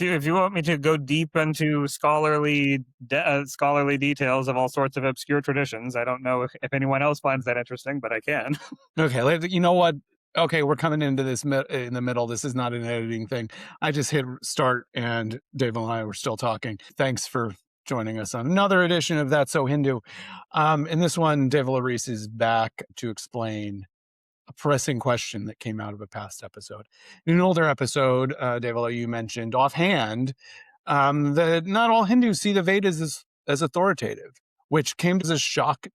if you want me to go deep into scholarly details of all sorts of obscure traditions, I don't know if anyone else finds that interesting, but I can. Okay, you know what? Okay, we're coming into this in the middle. This is not an editing thing. I just hit start, and Dave and I were still talking. Thanks for joining us on another edition of That's So Hindu. In this one, Devala Rees is back to explain a pressing question that came out of a past episode. In an older episode, Devala, you mentioned offhand that not all Hindus see the Vedas as authoritative, which came as a shock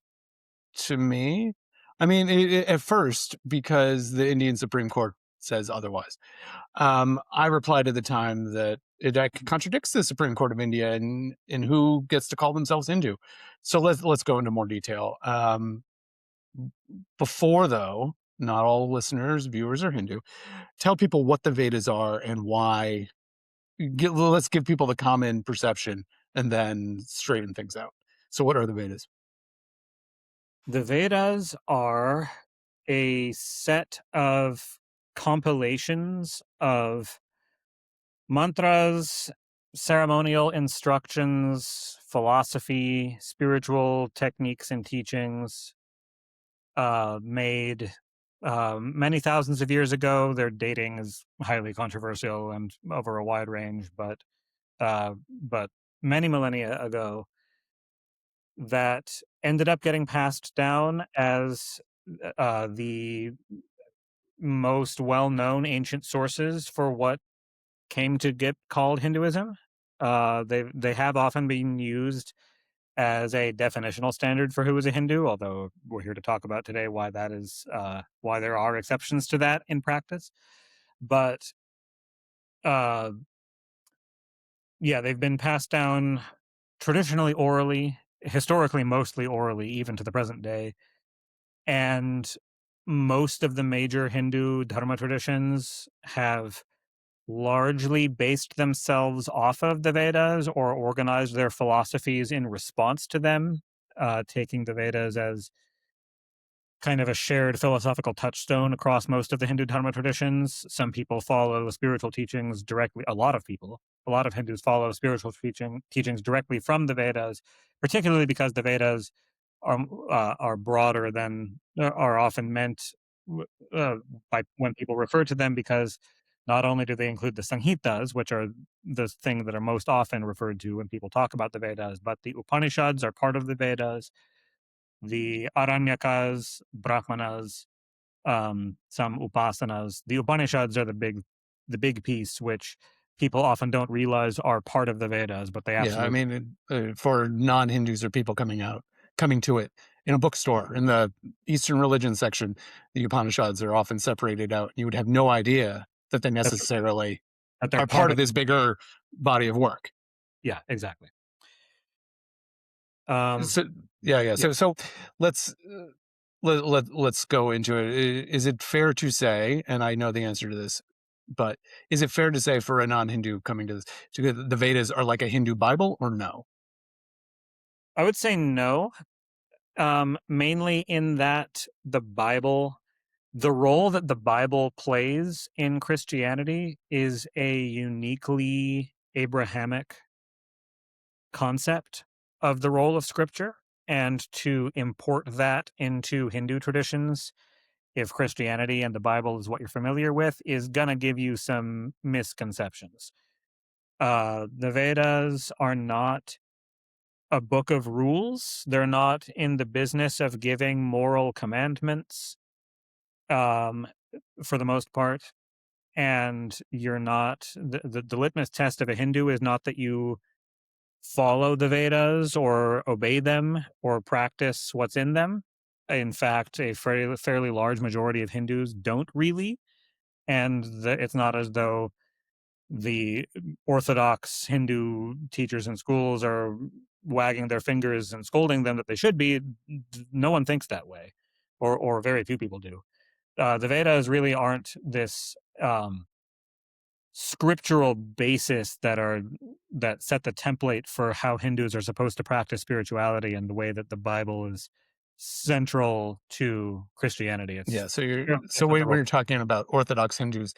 to me. I mean, at first, because the Indian Supreme Court says otherwise. I replied at the time that it contradicts the Supreme Court of India in who gets to call themselves Hindu. So let's go into more detail. Before, though, not all listeners, viewers are Hindu. Tell people what the Vedas are and why. Let's give people the common perception and then straighten things out. So what are the Vedas? The Vedas are a set of compilations of mantras, ceremonial instructions, philosophy, spiritual techniques and teachings made many thousands of years ago. Their dating is highly controversial and over a wide range, but many millennia ago, that ended up getting passed down as the most well-known ancient sources for what came to get called Hinduism. They have often been used as a definitional standard for who is a Hindu, although we're here to talk about today why that is, why there are exceptions to that in practice. But uh, yeah, they've been passed down traditionally orally, historically mostly orally, even to the present day. And most of the major Hindu dharma traditions have largely based themselves off of the Vedas or organized their philosophies in response to them, taking the Vedas as kind of a shared philosophical touchstone across most of the Hindu dharma traditions. Some people follow spiritual teachings directly. A lot of Hindus follow spiritual teachings directly from the Vedas, particularly because the Vedas are broader than are often meant uh, by when people refer to them, because not only do they include the Samhitas, which are the thing that are most often referred to when people talk about the Vedas, but the Upanishads are part of the Vedas, the Aranyakas, Brahmanas, some Upasanas. The Upanishads are the big piece, which people often don't realize are part of the Vedas, but they Yeah, I absolutely. mean, for non-Hindus or people coming to it in a bookstore in the Eastern religion section, the Upanishads are often separated out. You would have no idea that they that, necessarily that they're are part part of. of this bigger body of work. Yeah, exactly. Um, So yeah. yeah, So let's let's go into it. Is it fair to say, and I know the answer to this, but is it fair to say for a non-Hindu coming to this, the Vedas are like a Hindu Bible or no? I would say no. Mainly in that the role that the Bible plays in Christianity is a uniquely Abrahamic concept of the role of Scripture, and to import that into Hindu traditions, if Christianity and the Bible is what you're familiar with, is gonna give you some misconceptions. The Vedas are not a book of rules. They're not in the business of giving moral commandments, um, for the most part. And you're not the litmus test of a Hindu is not that you follow the Vedas or obey them or practice what's in them. In fact, a fairly large majority of Hindus don't really, and it's not as though the orthodox Hindu teachers in schools are wagging their fingers and scolding them that they should be. No one thinks that way, or very few people do. The Vedas really aren't this scriptural basis that set the template for how Hindus are supposed to practice spirituality and the way that the Bible is central to Christianity. Yeah. It's So it's at the when role. you're talking about Orthodox Hindus,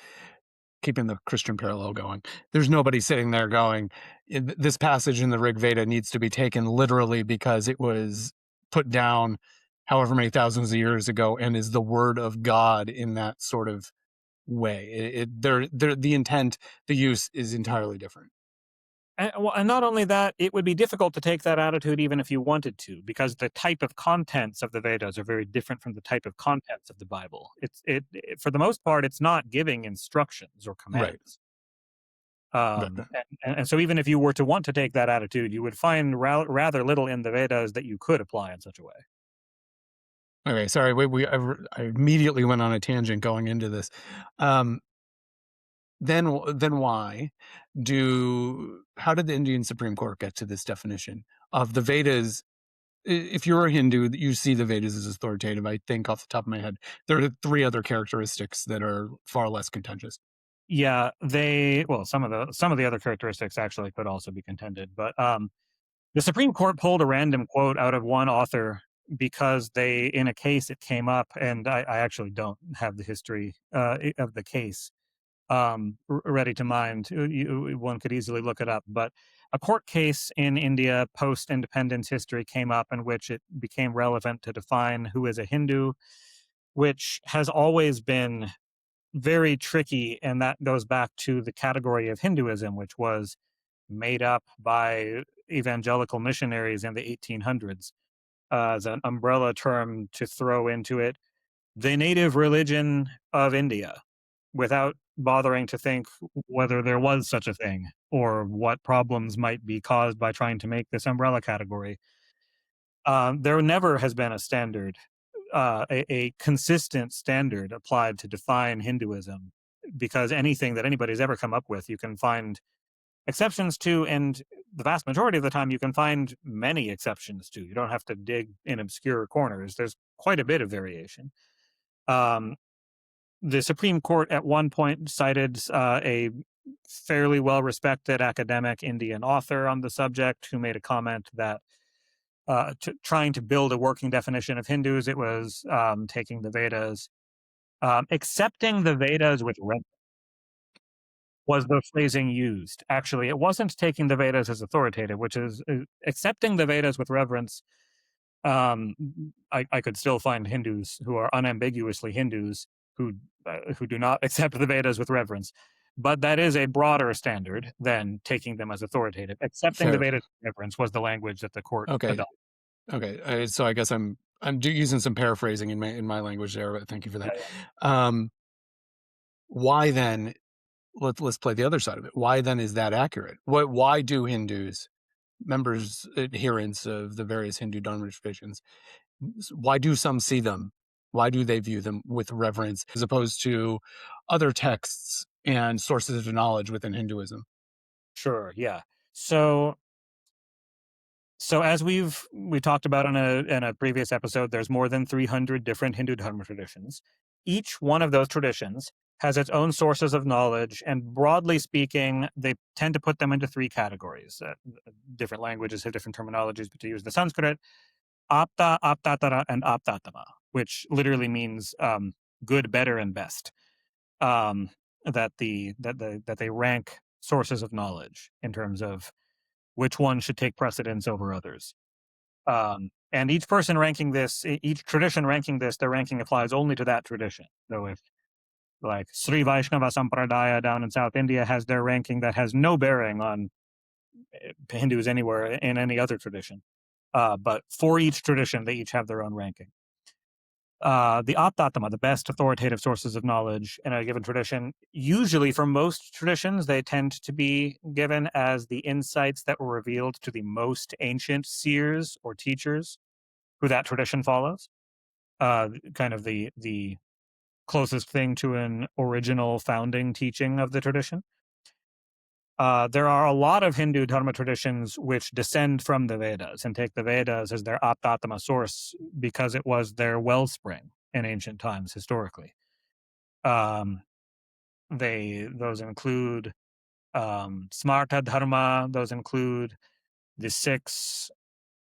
keeping the Christian parallel going. There's nobody sitting there going, This passage in the Rig Veda needs to be taken literally because it was put down however many thousands of years ago and is the word of God in that sort of way. The intent, the use is entirely different. And not only that, it would be difficult to take that attitude even if you wanted to, because the type of contents of the Vedas are very different from the type of contents of the Bible. For the most part, it's not giving instructions or Right. commands. Right. And so even if you were to want to take that attitude, you would find rather little in the Vedas that you could apply in such a way. Okay. Sorry. I immediately went on a tangent going into this. Um, then why how did the Indian Supreme Court get to this definition of the Vedas? If you're a Hindu, you see the Vedas as authoritative. I think off the top of my head, there are three other characteristics that are far less contentious. Yeah, some of the other characteristics actually could also be contended, but the Supreme Court pulled a random quote out of one author because in a case, it came up, and I actually don't have the history of the case ready to mind. One could easily look it up, but a court case in India post independence history came up in which it became relevant to define who is a Hindu, which has always been very tricky. And that goes back to the category of Hinduism, which was made up by evangelical missionaries in the 1800s as an umbrella term to throw into it the native religion of India without bothering to think whether there was such a thing or what problems might be caused by trying to make this umbrella category. There never has been a standard, a consistent standard applied to define Hinduism, because anything that anybody's ever come up with, you can find exceptions to, and the vast majority of the time, you can find many exceptions to. You don't have to dig in obscure corners. There's quite a bit of variation. Um, the Supreme Court at one point cited a fairly well respected academic Indian author on the subject who made a comment that trying to build a working definition of Hindus, it was taking the Vedas, accepting the Vedas with reverence was the phrasing used. Actually, it wasn't taking the Vedas as authoritative, which is accepting the Vedas with reverence. Um, I could still find Hindus who are unambiguously Hindus who do not accept the Vedas with reverence. But that is a broader standard than taking them as authoritative. Accepting the Fair. Vedas with reverence was the language that the court Okay. adopted. Okay. So I guess using some paraphrasing in my language there, but thank you for Yeah, that. yeah. Um, why then? Let's play the other side of it. Why then is that accurate? Why do Hindus, members, adherents of the various Hindu dharma traditions, why do some see them? Why do they view them with reverence as opposed to other texts and sources of knowledge within Hinduism? Sure, yeah. So as we talked about in a previous episode, there's more than 300 different Hindu dharma traditions. Each one of those traditions has its own sources of knowledge, and broadly speaking, they tend to put them into three categories. Different languages have different terminologies, but to use the Sanskrit, apta, aptatara, and aptatama, which literally means good, better, and best. Um, that they rank sources of knowledge in terms of which one should take precedence over others. And each tradition ranking this, their ranking applies only to that tradition. So if like Sri Vaishnava Sampradaya down in South India has their ranking that has no bearing on Hindus anywhere in any other tradition. But for each tradition, they each have their own ranking. The Aptatama, the best authoritative sources of knowledge in a given tradition, usually for most traditions, they tend to be given as the insights that were revealed to the most ancient seers or teachers who that tradition follows. Kind of the closest thing to an original founding teaching of the tradition. There are a lot of Hindu dharma traditions which descend from the Vedas and take the Vedas as their Aptatama source because it was their wellspring in ancient times historically. Um, those include Smarta Dharma. Those include the six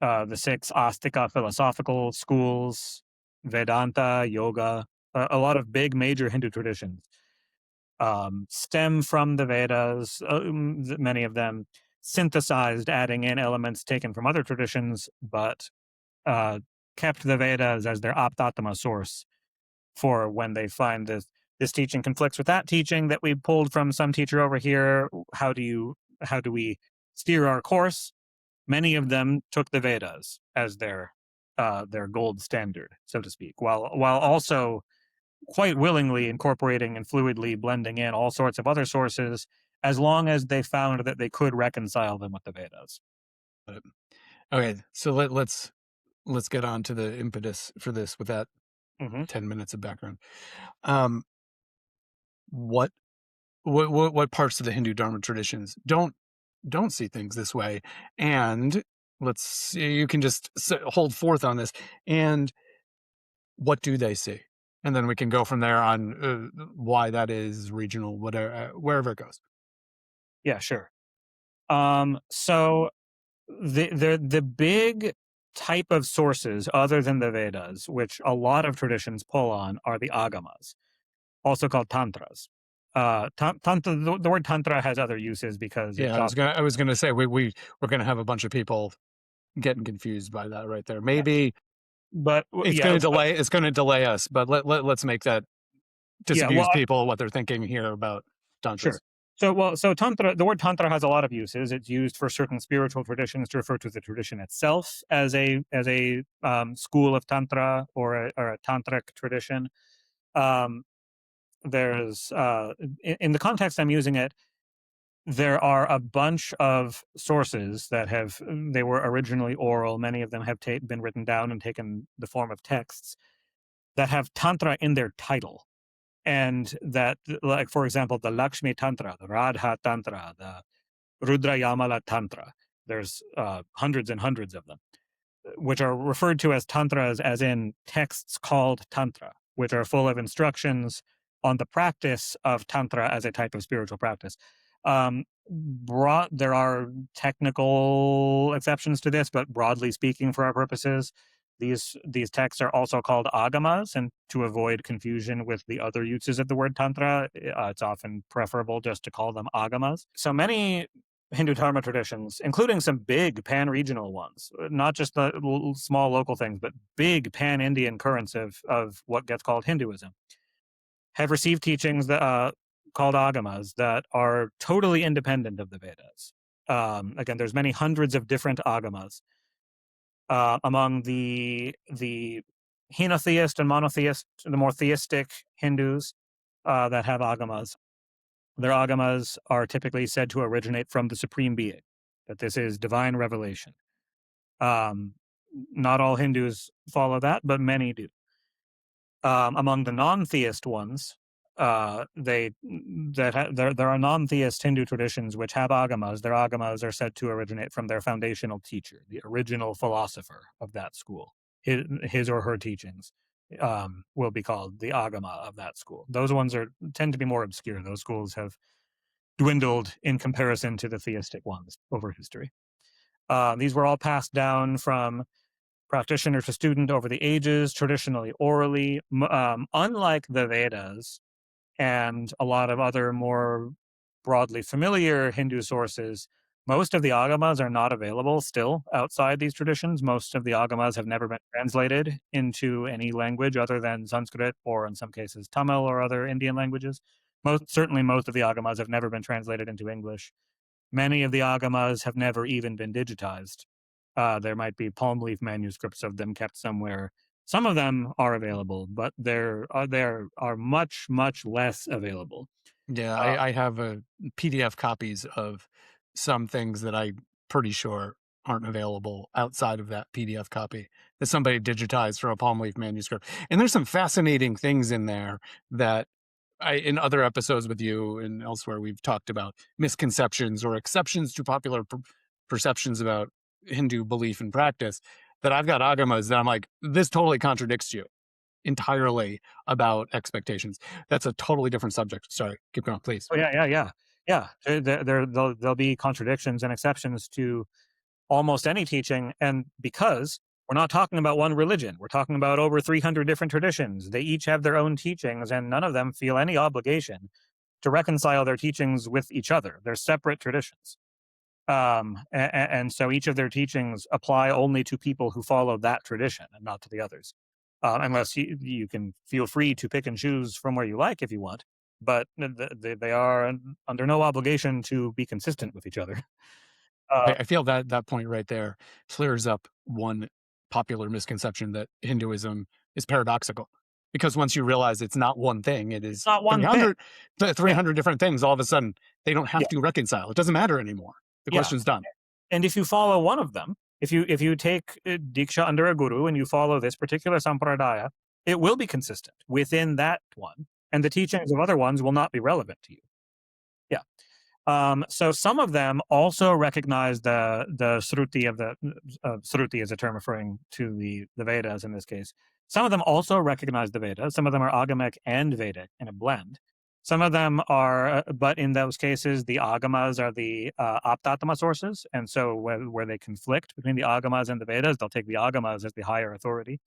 Astika philosophical schools, Vedanta, Yoga, a lot of big major Hindu traditions. stem from the Vedas, many of them synthesized, adding in elements taken from other traditions, but uh, kept the Vedas as their optatma source for when they find this teaching conflicts with that teaching that we pulled from some teacher over here. How do we steer our course? Many of them took the Vedas as their gold standard, so to speak, while also quite willingly incorporating and fluidly blending in all sorts of other sources, as long as they found that they could reconcile them with the Vedas. Okay, so let's get on to the impetus for this with that Hmm. 10 minutes of background. Um, what what parts of the Hindu Dharma traditions don't see things this way? And let's see, you can just hold forth on this. And what do they see? And then we can go from there on why that is regional, whatever, wherever it goes. Yeah, sure. So the big type of sources other than the Vedas, which a lot of traditions pull on, are the Agamas, also called tantras. Tantra, the word tantra has other uses because Yeah, it's often, I was gonna say we're gonna have a bunch of people getting confused by that right there. yeah, Maybe but it's gonna delay us, but let's make that yeah, well, disabuse people what they're thinking here about sure. tantras. So tantra, the word tantra has a lot of uses. It's used for certain spiritual traditions to refer to the tradition itself as a school of tantra or a tantric tradition. Um, there's in the context I'm using it, there are a bunch of sources that have they were originally oral. Many of them have been written down and taken the form of texts that have tantra in their title, and that, like for example, the Lakshmi Tantra, the Radha Tantra, the Rudra Yamala Tantra. There's hundreds and hundreds of them, which are referred to as tantras, as in texts called tantra, which are full of instructions on the practice of tantra as a type of spiritual practice. There are technical exceptions to this, but broadly speaking, for our purposes, these texts are also called agamas, and to avoid confusion with the other uses of the word tantra, it's often preferable just to call them agamas. So many Hindu Dharma traditions, including some big pan-regional ones, not just the small local things, but big pan-Indian currents of what gets called Hinduism, have received teachings that called agamas that are totally independent of the Vedas. Again, there's many hundreds of different agamas among the henotheist and monotheist, the more theistic Hindus that have agamas. Their agamas are typically said to originate from the supreme being, that this is divine revelation. Um, Not all Hindus follow that, but many do. Among the non-theist ones, there are non-theist Hindu traditions which have agamas. Their agamas are said to originate from their foundational teacher, the original philosopher of that school. His or her teachings will be called the agama of that school. Those ones tend to be more obscure. Those schools have dwindled in comparison to the theistic ones over history. These were all passed down from practitioner to student over the ages, traditionally orally. Unlike the Vedas and a lot of other more broadly familiar Hindu sources, most of the agamas are not available still outside these traditions. Most of the agamas have never been translated into any language other than Sanskrit, or in some cases Tamil or other Indian languages. Certainly most of the agamas have never been translated into English. Many of the agamas have never even been digitized. There might be palm leaf manuscripts of them kept somewhere. Some of them are available, but there are much less available. Yeah, Uh, I have PDF copies of some things that I'm pretty sure aren't available outside of that PDF copy that somebody digitized for a palm leaf manuscript. And there's some fascinating things in there that in other episodes with you and elsewhere, we've talked about misconceptions or exceptions to popular perceptions about Hindu belief and practice, that I've got agamas that I'm like, this totally contradicts you entirely about expectations. That's a totally different subject. Sorry, keep going, please. oh yeah. There'll be contradictions and exceptions to almost any teaching, and because we're not talking about one religion, we're talking about over 300 different traditions. They each have their own teachings, and none of them feel any obligation to reconcile their teachings with each other. They're separate traditions. And so each of their teachings apply only to people who follow that tradition and not to the others. Unless you can feel free to pick and choose from where you like if you want, but they are under no obligation to be consistent with each other. Uh, I feel that that point right there clears up one popular misconception that Hinduism is paradoxical. Because once you realize it's not one thing, it it's is not one thing. 300, Yeah, 300 different things. All of a sudden, they don't have yeah, to reconcile. It doesn't matter anymore. The yeah. question's done. And if you follow one of them, if you take diksha under a guru and you follow this particular sampradaya, it will be consistent within that one, and the teachings of other ones will not be relevant to you. Yeah. So some of them also recognize the sruti of the sruti is a term referring to the Vedas in this case. Some of them also recognize the Vedas. Some of them are agamic and Vedic in a blend. Some of them are, but in those cases, the agamas are the aptatma sources, and so where they conflict between the agamas and the Vedas, they'll take the agamas as the higher authority.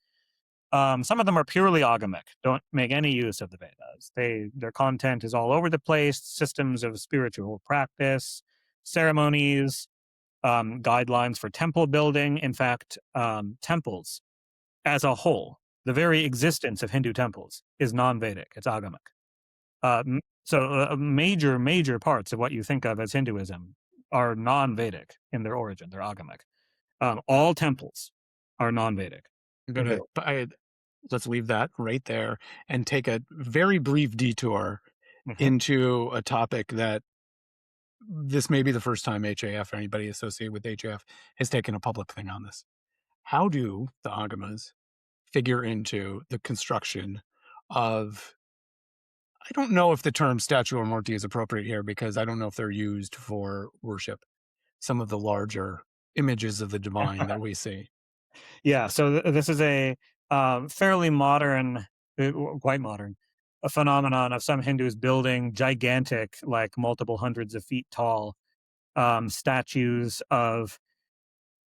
Some of them are purely agamic, don't make any use of the Vedas. Their content is all over the place, systems of spiritual practice, ceremonies, guidelines for temple building. In fact, temples as a whole, the very existence of Hindu temples is non-Vedic, it's agamic. Major parts of what you think of as Hinduism are non-Vedic in their origin, they're agamic. All temples are non-Vedic I'm in their gonna let's leave that right there and take a very brief detour Mhm. into a topic that this may be the first time HAF or anybody associated with HAF has taken a public thing on this. How do the Agamas figure into the construction of, I don't know if the term statue or murti is appropriate here because I don't know if they're used for worship, some of the larger images of the divine that we see. Yeah, so this is a fairly modern, quite modern, a phenomenon of some Hindus building gigantic, like multiple hundreds of feet tall, statues of.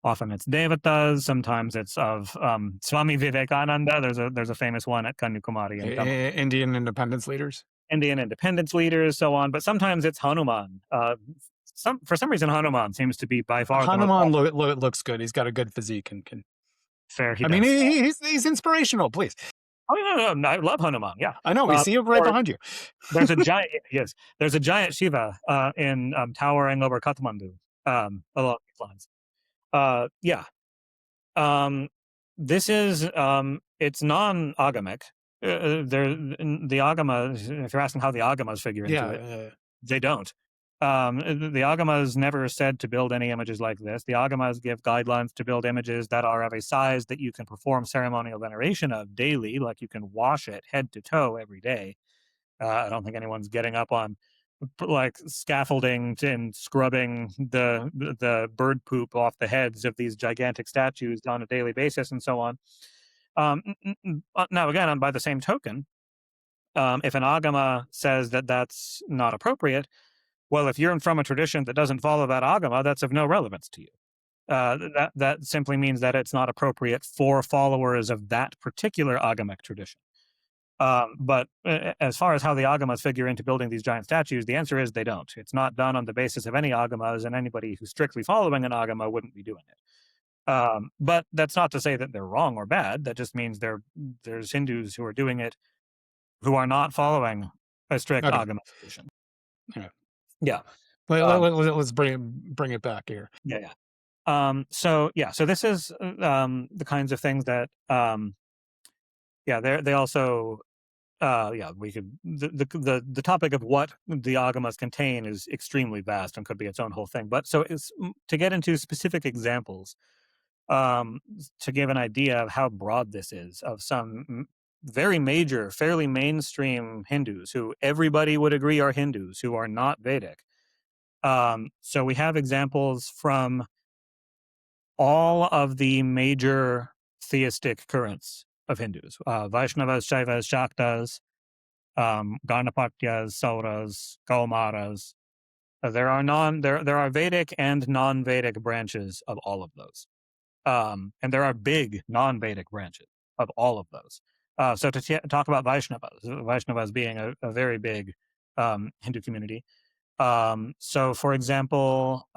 Often it's devatas, sometimes it's of Swami Vivekananda. There's a famous one at Kanyakumari in Tamil. Indian independence leaders. Indian independence leaders, so on. But sometimes it's Hanuman. For some reason, Hanuman seems to be by far the most Hanuman looks good. He's got a good physique and can. fair. He I mean, does. he's inspirational. Please, Oh no, I love Hanuman. Yeah. I know we see him right Or behind you. there's a giant. Yes, there's a giant Shiva in towering over Kathmandu. Along these lines. Yeah. Um, this is it's non-agamic. The agamas. If you're asking how the agamas figure into Yeah, it, they don't. The Agamas never said to build any images like this. The Agamas give guidelines to build images that are of a size that you can perform ceremonial veneration of daily, like you can wash it head to toe every day. I don't think anyone's getting up on like scaffolding and scrubbing the bird poop off the heads of these gigantic statues on a daily basis and so on. Now, again, by the same token, if an agama says that that's not appropriate, well, if you're from a tradition that doesn't follow that agama, that's of no relevance to you. That simply means that it's not appropriate for followers of that particular agamic tradition. But as far as how the agamas figure into building these giant statues, the answer is they don't. It's not done on the basis of any agamas, and anybody who's strictly following an agama wouldn't be doing it. But that's not to say that they're wrong or bad. That just means there's Hindus who are doing it who are not following a strict okay. agama tradition. Yeah. Yeah. Um, Let's bring it back here. yeah. Yeah. So this is the kinds of things that yeah, they also yeah, we could the topic of what the agamas contain is extremely vast and could be its own whole thing. But so it's to get into specific examples, to give an idea of how broad this is of some very major, fairly mainstream Hindus who everybody would agree are Hindus who are not Vedic. So we have examples from all of the major theistic currents of Hindus, Vaishnavas, Shaivas, Shaktas, Ganapatyas, Sauras, Kaumaras. There are Vedic and non-Vedic branches of all of those, and there are big non-Vedic branches of all of those. So to talk about Vaishnavas being a very big Hindu community. So, for example,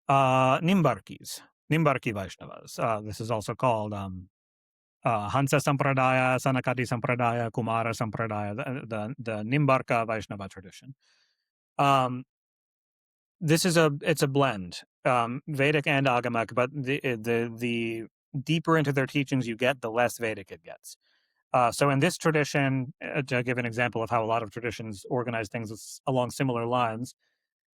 Nimbarki Vaishnavas. This is also called Hansa Sampradaya, Sanakati Sampradaya, Kumara Sampradaya, the Nimbarka Vaishnava tradition. This is it's a blend, Vedic and Agamic, but the deeper into their teachings you get, the less Vedic it gets. So in this tradition, to give an example of how a lot of traditions organize things along similar lines,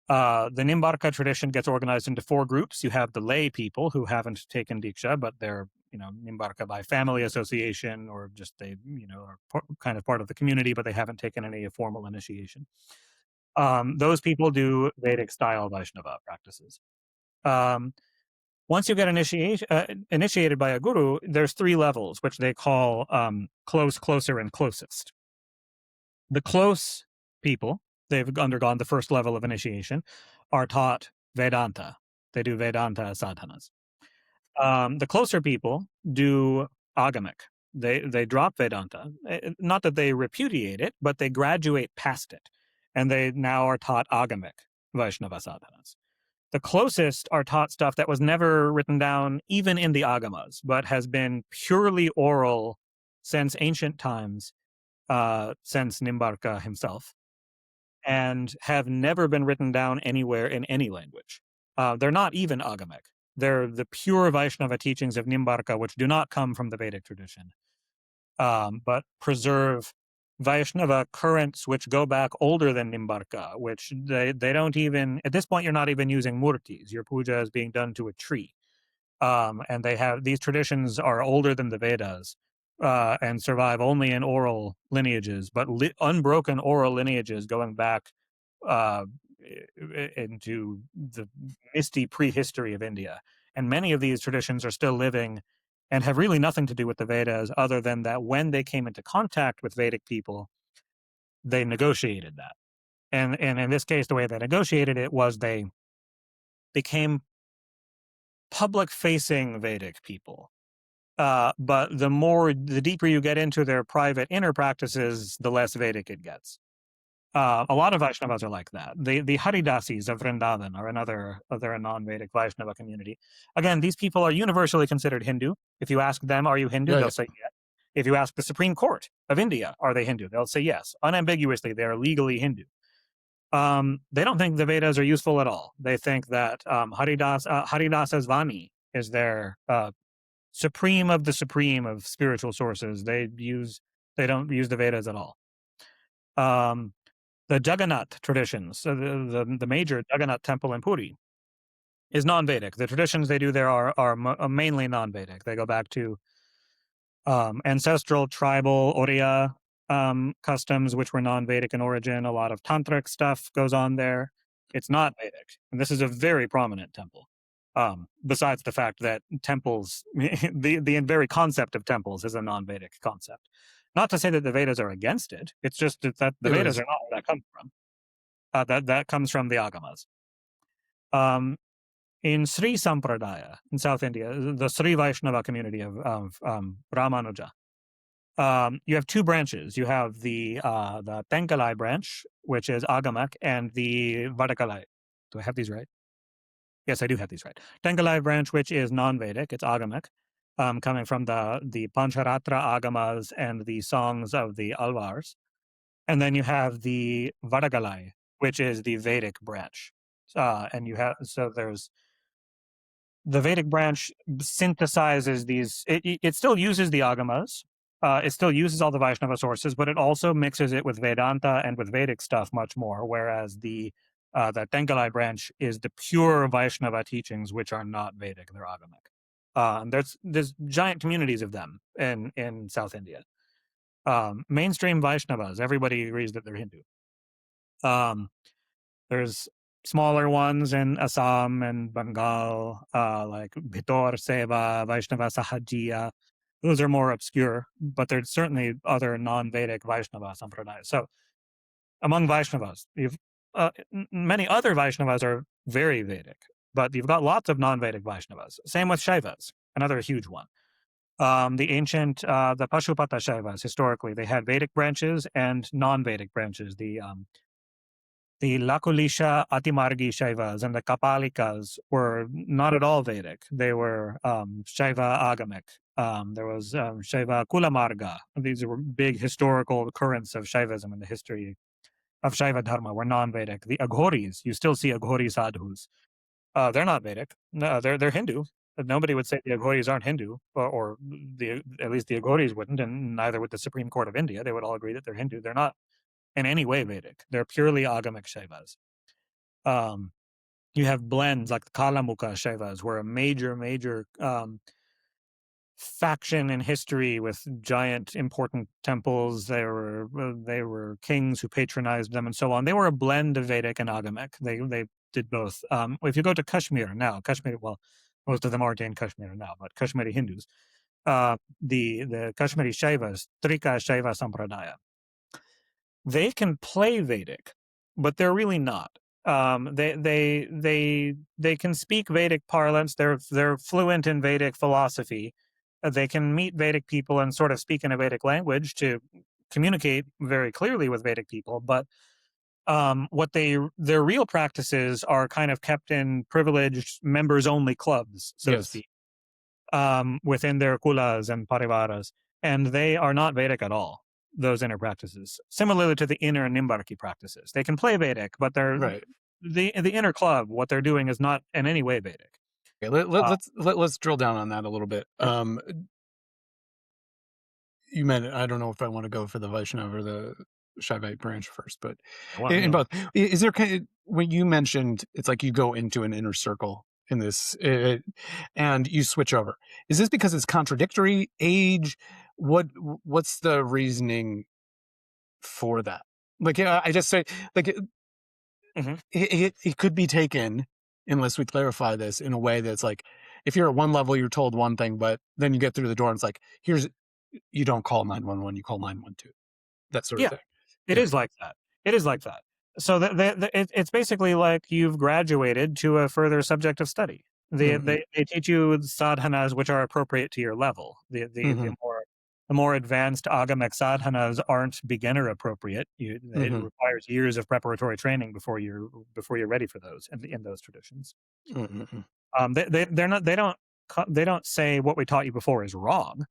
the Nimbarka tradition gets organized into 4 groups. You have the lay people who haven't taken Diksha, but they're, Nimbarka by family association, or just they, are kind of part of the community, but they haven't taken any formal initiation. Those people do Vedic style Vaishnava practices. Once you get initiated by a guru, there's 3 levels, which they call close, closer, and closest. The close people, they've undergone the first level of initiation, are taught Vedanta. They do Vedanta sadhanas. The closer people do Agamic. They drop Vedanta. Not that they repudiate it, but they graduate past it. And they now are taught Agamic Vaishnava sadhanas. The closest are taught stuff that was never written down, even in the Agamas, but has been purely oral since ancient times, since Nimbarka himself, and have never been written down anywhere in any language. They're not even Agamic. They're the pure Vaishnava teachings of Nimbarka, which do not come from the Vedic tradition, but preserve Vaishnava currents which go back older than Nimbarka, which they don't even, at this point, you're not even using murtis. Your puja is being done to a tree. And they have, these traditions are older than the Vedas, and survive only in oral lineages, but unbroken oral lineages going back uh, into the misty prehistory of India. And many of these traditions are still living and have really nothing to do with the Vedas, other than that when they came into contact with Vedic people, they negotiated that. And in this case, the way they negotiated it was they became public facing Vedic people. But the deeper you get into their private inner practices, the less Vedic it gets. A lot of Vaishnavas are like that. The Haridasis of Vrindavan are they're a non-Vedic Vaishnava community. Again, these people are universally considered Hindu. If you ask them, are you Hindu? Yeah, They'll yeah. say yes. If you ask the Supreme Court of India, are they Hindu? They'll say yes. Unambiguously, they are legally Hindu. They don't think the Vedas are useful at all. They think that Haridasa's Vani is their supreme of the supreme of spiritual sources. They don't use the Vedas at all. The Jagannath traditions, so the major Jagannath temple in Puri, is non-Vedic. The traditions they do there are mainly non-Vedic. They go back to ancestral tribal Oriya customs, which were non-Vedic in origin. A lot of tantric stuff goes on there. It's not Vedic, and this is a very prominent temple. Besides the fact that temples, the very concept of temples is a non-Vedic concept. Not to say that the Vedas are against it. It's just that the It Vedas is. are not where that comes from. That comes from the Agamas. In Sri Sampradaya in South India, the Sri Vaishnava community of Ramanuja, you have 2 branches. You have the Tenkalai branch, which is Agamic, and the Vadakalai. Do I have these right? Yes, I do have these right. Tenkalai branch, which is non-Vedic, it's Agamic, coming from the Pancharatra Agamas and the songs of the Alvars. And then you have the Vadagalai, which is the Vedic branch. And there's the Vedic branch synthesizes these. It still uses the Agamas. It still uses all the Vaishnava sources, but it also mixes it with Vedanta and with Vedic stuff much more. Whereas the Tengalai branch is the pure Vaishnava teachings, which are not Vedic; they're Agamic. There's giant communities of them in South India. Mainstream Vaishnavas, everybody agrees that they're Hindu. There's smaller ones in Assam and Bengal, like Bhitor Seva, Vaishnava Sahajiya. Those are more obscure, but there's certainly other non-Vedic Vaishnava sampradayas. So among Vaishnavas, many other Vaishnavas are very Vedic, but you've got lots of non-Vedic Vaishnavas. Same with Shaivas, another huge one. The Pashupata Shaivas, historically, they had Vedic branches and non-Vedic branches. The Lakulisha Atimargi Shaivas and the Kapalikas were not at all Vedic. They were Shaiva Agamic. There was Shaiva Kulamarga. These were big historical currents of Shaivism in the history of Shaiva Dharma, were non-Vedic. The Aghoris, you still see Aghori sadhus. They're not Vedic. No, they're Hindu. Nobody would say the Aghoris aren't Hindu, or at least the Aghoris wouldn't, and neither would the Supreme Court of India. They would all agree that they're Hindu. They're not in any way Vedic. They're purely Agamic Shaivas. Um, you have blends like the Kalamuka Shaivas, were a major faction in history with giant important temples. They were kings who patronized them and so on. They were a blend of Vedic and Agamic. They did both. If you go to Kashmir now, well, most of them aren't in Kashmir now, but Kashmiri Hindus, the Kashmiri Shaivas, Trika Shaiva Sampradaya, they can play Vedic, but they're really not. They can speak Vedic parlance. They're fluent in Vedic philosophy. They can meet Vedic people and sort of speak in a Vedic language to communicate very clearly with Vedic people. But their real practices are kind of kept in privileged members only clubs, so to Yes. speak, within their kulas and parivaras, and they are not Vedic at all. Those inner practices, similarly to the inner Nimbarki practices, they can play Vedic, but they're Right. the inner club. What they're doing is not in any way Vedic. Okay, Uh, let's drill down on that a little bit. sure. You meant I don't know if I want to go for the Vaishnava or the Shaivite branch first, but in You want both, is there when you mentioned it's like you go into an inner circle in this, and you switch over? Is this because it's contradictory? Age? What's the reasoning for that? Like, I just say like Mhm. it could be taken, unless we clarify this in a way that's like, if you're at one level, you're told one thing, but then you get through the door and it's like, here's you don't call 911, you call 912, that sort of Yeah, thing. it Yeah. is like that. It is like that. So it's basically like you've graduated to a further subject of study. Mhm, They teach you sadhanas which are appropriate to your level. mhm, The more advanced agamic sadhanas aren't beginner appropriate. It mhm, requires years of preparatory training before you're ready for those in those traditions. mhm. They're not they don't say what we taught you before is wrong.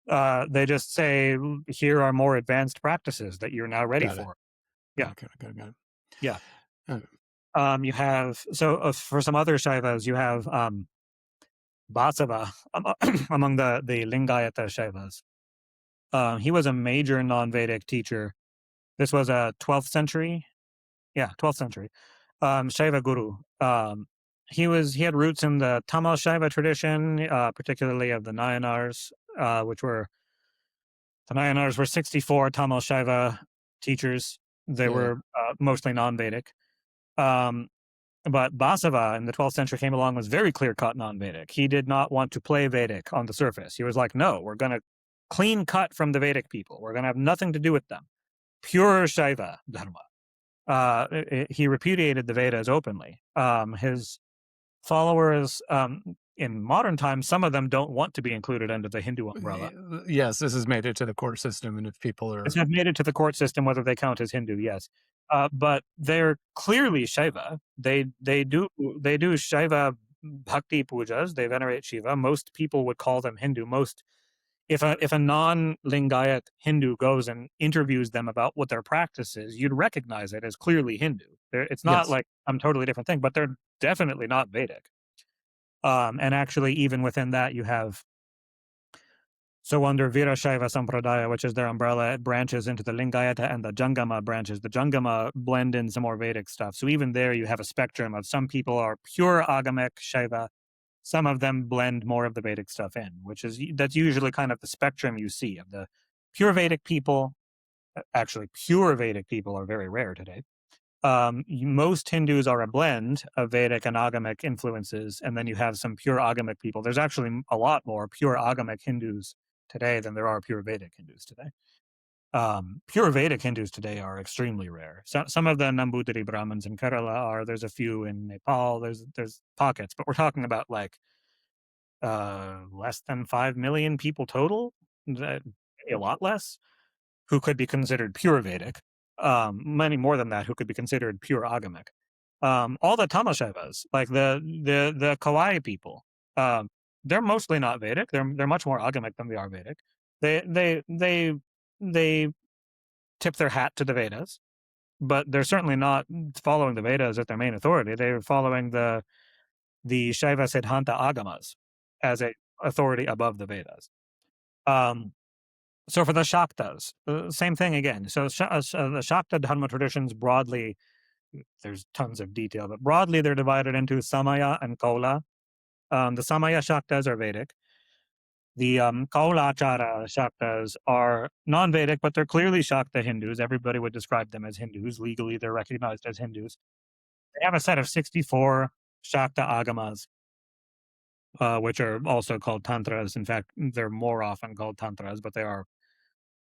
They just say here are more advanced practices that you're now ready Got it. for. Yeah, Got it. yeah. Uh, You have for some other Shaivas, you have Basava among the Lingayata Shaivas. He was a major non-Vedic teacher. This was a 12th century, yeah, 12th century Shaiva guru. He had roots in the Tamil Shaiva tradition, particularly of the Nayanars, which were the Nayanars were 64 Tamil Shaiva teachers. They yeah. were mostly non-Vedic. Um, But Basava in the 12th century came along, was very clear cut non Vedic. He did not want to play Vedic on the surface. He was like, no, we're going to clean cut from the Vedic people. We're going to have nothing to do with them. Pure Shaiva Dharma. He repudiated the Vedas openly. His followers in modern times, some of them don't want to be included under the Hindu umbrella. Yes, this has made it to the court system, and if people It's are have made it to the court system, whether they count as Hindu, yes. But they're clearly Shaiva. They do Shaiva bhakti pujas. They venerate Shiva. Most people would call them Hindu. Most if a non-Lingayat Hindu goes and interviews them about what their practice is, you'd recognize it as clearly Hindu. It's not yes. like some totally different thing, but they're definitely not Vedic. And actually, even within that, you have so under Virashaiva Sampradaya, which is their umbrella, it branches into the Lingayata and the Jangama branches. The Jangama blend in some more Vedic stuff. So even there, you have a spectrum of some people are pure Agamic Shaiva. Some of them blend more of the Vedic stuff in, that's usually kind of the spectrum you see of the pure Vedic people. Actually, pure Vedic people are very rare today. Most Hindus are a blend of Vedic and Agamic influences, and then you have some pure Agamic people. There's actually a lot more pure Agamic Hindus today than there are pure Vedic Hindus today. Pure Vedic Hindus today are extremely rare. Some of the Nambutiri Brahmins in Kerala are. There's a few in Nepal. There's pockets, but we're talking about like less than 5 million people total, maybe a lot less, who could be considered pure Vedic. Many more than that who could be considered pure Agamic. All the Tamashaivas, like the Kawai people, um, they're mostly not Vedic. They're much more Agamic than they are Vedic. They tip their hat to the Vedas, but they're certainly not following the Vedas as their main authority. They're following the Shaiva Siddhanta Agamas as a authority above the Vedas. So for the Shaktas, same thing again. So the Shakta Dharma traditions broadly, there's tons of detail, but broadly they're divided into Samaya and Kaula. The Samaya Shaktas are Vedic. The Kaulachara Shaktas are non-Vedic, but they're clearly Shakta Hindus. Everybody would describe them as Hindus. Legally, they're recognized as Hindus. They have a set of 64 Shakta Agamas, which are also called Tantras. In fact, they're more often called Tantras, but they are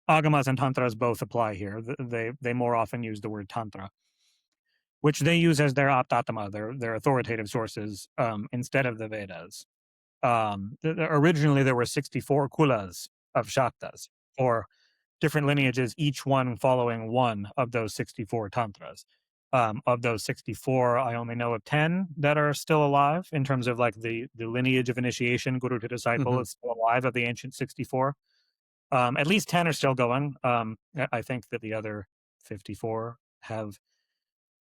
Agamas and Tantras both apply here. They more often use the word Tantra, which they use as their Aptatama, their authoritative sources, instead of the Vedas. Originally, there were 64 kulas of Shaktas, or different lineages, each one following one of those 64 Tantras. Of those 64, I only know of 10 that are still alive in terms of like the lineage of initiation, guru to disciple is still alive of the ancient 64. At least 10 are still going. I think that the other 54 have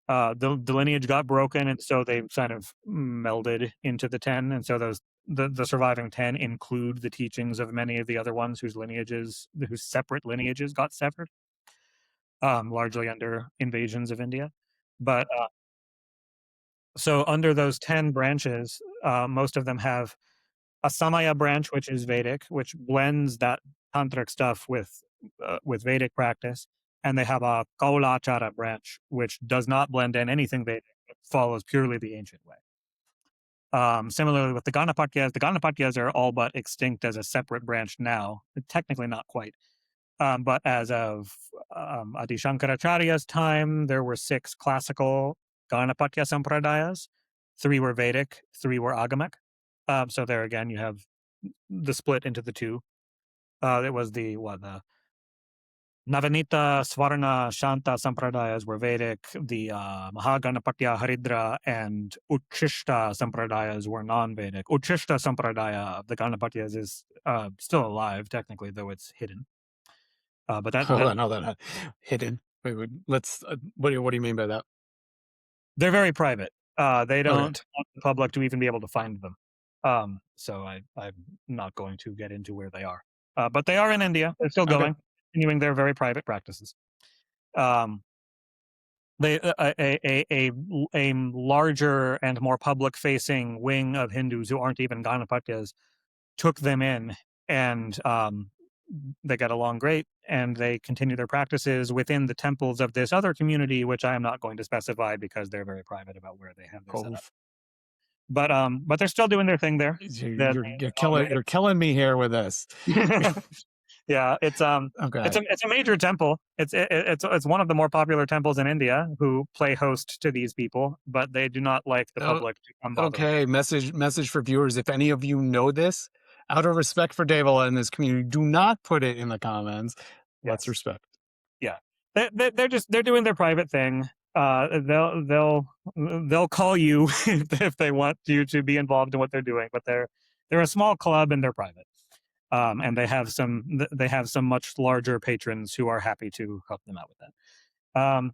the lineage got broken, and so they kind of melded into the 10, and so the surviving 10 include the teachings of many of the other ones whose separate lineages got severed, largely under invasions of India. But so under those 10 branches, most of them have a Samaya branch, which is Vedic, which blends that tantric stuff with Vedic practice, and they have a Kaulachara branch, which does not blend in anything Vedic. It follows purely the ancient way. Similarly with the Ganapatyas are all but extinct as a separate branch now. Technically not quite. But as of Adi Shankaracharya's time, there were 6 classical Ganapatya Sampradayas. 3 were Vedic, 3 were Agamic. So there again, you have the split into the 2. It was the Navanita, Swarna, Shanta Sampradayas were Vedic. The Mahaganapatya, Haridra, and Uchishta Sampradayas were non-Vedic. Uchishta Sampradaya of the Ganapatyas is still alive, technically, though it's hidden. But Hold on, hidden. Wait, let's. What do you mean by that? They're very private. They don't Okay. want the public to even be able to find them. So I'm not going to get into where they are. But they are in India. They're still Okay. going, continuing their very private practices. They a larger and more public-facing wing of Hindus who aren't even Ganapatyas took them in, and they got along great, and they continue their practices within the temples of this other community, which I am not going to specify because they're very private about where they have their Oh, setup. But they're still doing their thing there. you're killing me here with this. Yeah, it's Okay. a major temple. It's one of the more popular temples in India who play host to these people, but they do not like the Oh, public to come bother them. okay. Message for viewers. If any of you know this, out of respect for Devala and this community, do not put it in the comments. Let's Yes. respect. Yeah, they're doing their private thing. They'll call you if they want you to be involved in what they're doing, but they're a small club and they're private. And they have some much larger patrons who are happy to help them out with that.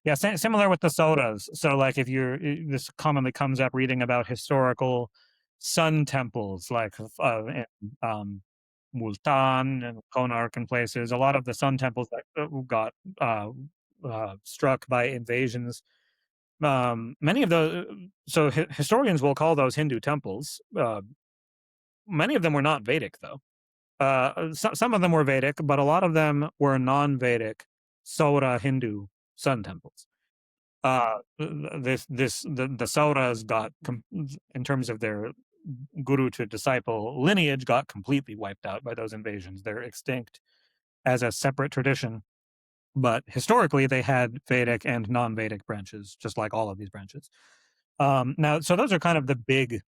Yeah, similar with the sodas. So like if this commonly comes up reading about historical sun temples, like in Multan and Konark and places. A lot of the sun temples that got struck by invasions. Many of those, so historians will call those Hindu temples. Many of them were not Vedic, though. Some of them were Vedic, but a lot of them were non-Vedic Saura Hindu sun temples. The Sauras got, in terms of their guru to disciple lineage, got completely wiped out by those invasions. They're extinct as a separate tradition, but historically they had Vedic and non-Vedic branches, just like all of these branches. Now, so those are kind of the big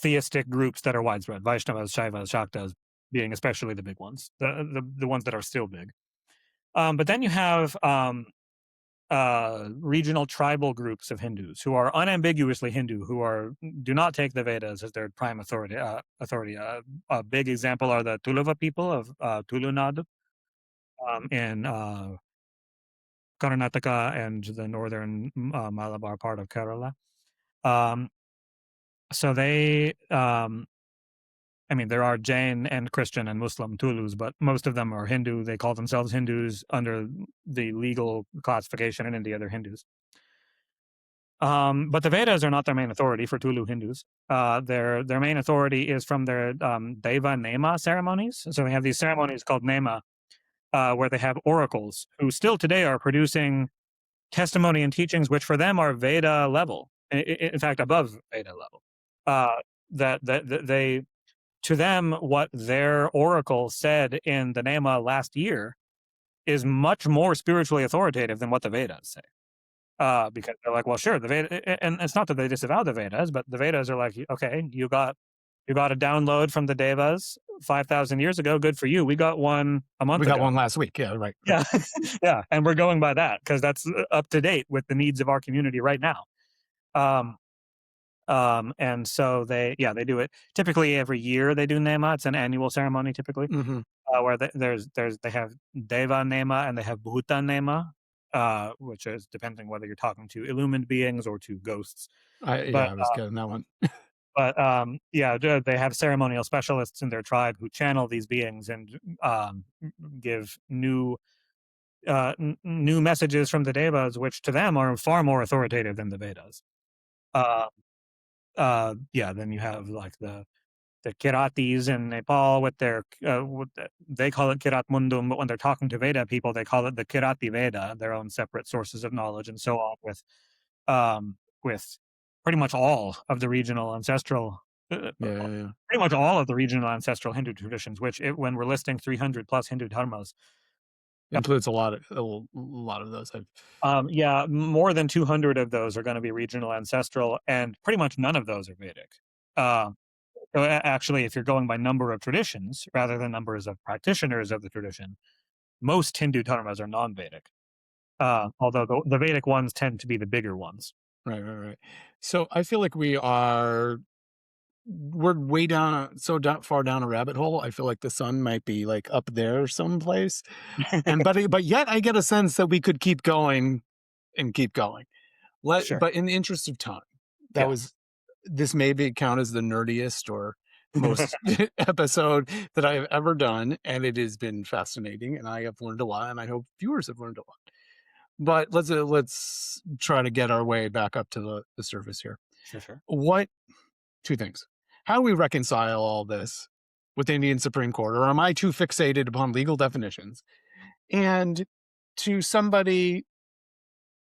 theistic groups that are widespread, Vaishnavas, Shaivas, Shaktas being especially the big ones, the ones that are still big. But then you have regional tribal groups of Hindus who are unambiguously Hindu, who do not take the Vedas as their prime authority. A big example are the Tuluva people of Tulunadu in Karnataka and the northern Malabar part of Kerala. Um, so I mean, there are Jain and Christian and Muslim Tulus, but most of them are Hindu. They call themselves Hindus under the legal classification in India. They're Hindus. But the Vedas are not their main authority for Tulu Hindus. Their main authority is from their Deva Nema ceremonies. So they have these ceremonies called Nema, where they have oracles who still today are producing testimony and teachings, which for them are Veda level. In fact, above Veda level. That they to them, what their oracle said in the Nema last year is much more spiritually authoritative than what the Vedas say. Because they're like, well, sure, the Veda, and it's not that they disavow the Vedas, but the Vedas are like, okay, you got a download from the Devas 5,000 years ago. Good for you. We got one a month We got ago. one last week. Yeah, right. Yeah, yeah, and we're going by that because that's up to date with the needs of our community right now. Um, and so they do it typically every year. They do Nema. It's an annual ceremony typically, Hmm. where they have Deva Nema and they have Bhuta Nema, which is depending whether you're talking to illumined beings or to ghosts. But I was getting that one. they have ceremonial specialists in their tribe who channel these beings and give new messages from the Devas, which to them are far more authoritative than the Vedas. Uh, then you have like the Kiratis in Nepal with they call it Kirat Mundum, but when they're talking to Veda people, they call it the Kirati Veda, their own separate sources of knowledge, and so on with pretty much all of the regional ancestral, pretty much all of the regional ancestral Hindu traditions. Which, when we're listing 300 plus Hindu dharmas, Includes a lot of those. more than 200 of those are going to be regional ancestral, and pretty much none of those are Vedic. Uh, So actually, if you're going by number of traditions rather than numbers of practitioners of the tradition, most Hindu dharmas are non-Vedic. Although the Vedic ones tend to be the bigger ones. Right. So I feel like we're way down far down a rabbit hole. I feel like the sun might be like up there someplace, but yet I get a sense that we could keep going and keep going. Sure. But in the interest of time, that Yeah. was this maybe count as the nerdiest or most episode that I have ever done, and it has been fascinating, and I have learned a lot, and I hope viewers have learned a lot. But let's try to get our way back up to the surface here. Sure. What two things? How do we reconcile all this with the Indian Supreme Court, or am I too fixated upon legal definitions? And to somebody,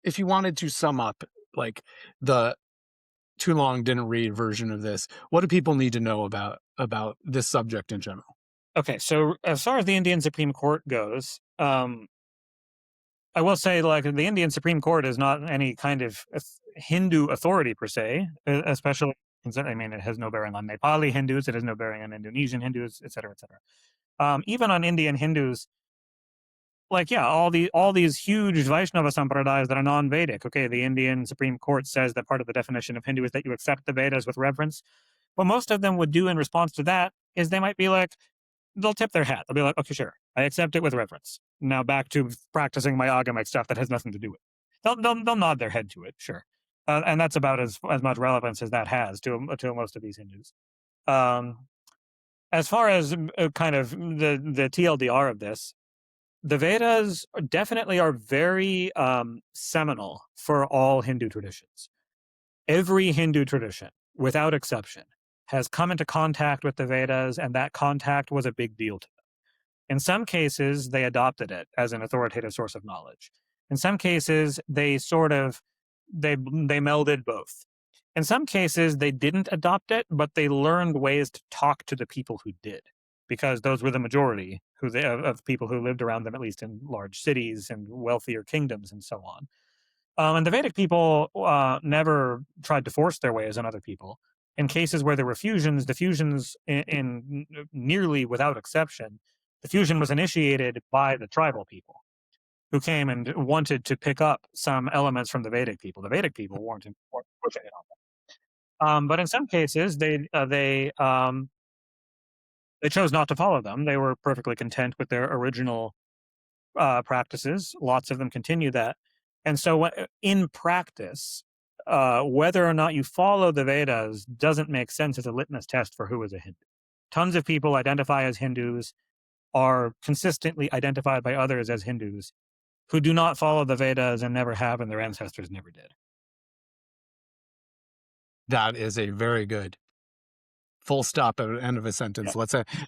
if you wanted to sum up like the too long didn't read version of this, what do people need to know about this subject in general? Okay, so as far as the Indian Supreme Court goes, I will say, like, the Indian Supreme Court is not any kind of Hindu authority per se, especially. I mean, it has no bearing on Nepali Hindus. It has no bearing on Indonesian Hindus, et cetera, et cetera. Even on Indian Hindus, like, yeah, all these huge Vaishnava sampradayas that are non-Vedic. Okay, the Indian Supreme Court says that part of the definition of Hindu is that you accept the Vedas with reverence. What most of them would do in response to that is they might be like, they'll tip their hat. They'll be like, okay, sure, I accept it with reverence. Now back to practicing my agamic stuff that has nothing to do with it. They'll nod their head to it, sure, and that's about as much relevance as that has to most of these Hindus. As far as kind of the TLDR of this, the Vedas definitely are very seminal for all Hindu traditions. Every Hindu tradition, without exception, has come into contact with the Vedas, and that contact was a big deal to them. In some cases, they adopted it as an authoritative source of knowledge. In some cases, they melded both. In some cases, they didn't adopt it, but they learned ways to talk to the people who did, because those were the majority of people who lived around them, at least in large cities and wealthier kingdoms and so on. And the Vedic people never tried to force their ways on other people. In cases where there were fusions, the fusions, nearly without exception, the fusion was initiated by the tribal people who came and wanted to pick up some elements from the Vedic people. The Vedic people weren't pushing it on them. But in some cases, they chose not to follow them. They were perfectly content with their original practices. Lots of them continue that. And so, in practice, whether or not you follow the Vedas doesn't make sense as a litmus test for who is a Hindu. Tons of people identify as Hindus, are consistently identified by others as Hindus, who do not follow the Vedas and never have, and their ancestors never did. That is a very good full stop at the end of a Yeah, sentence.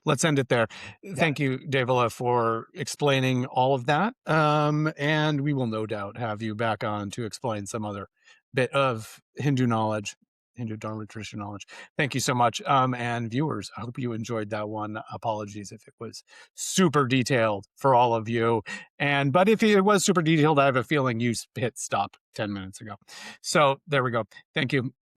Let's end it there. yeah, Thank you, Devala, for explaining all of that. And we will no doubt have you back on to explain some other bit of Hindu knowledge, Hindu Dharma tradition knowledge. Thank you so much. And viewers, I hope you enjoyed that one. Apologies if it was super detailed for all of you. But if it was super detailed, I have a feeling you hit stop 10 minutes ago. So there we go. Thank you.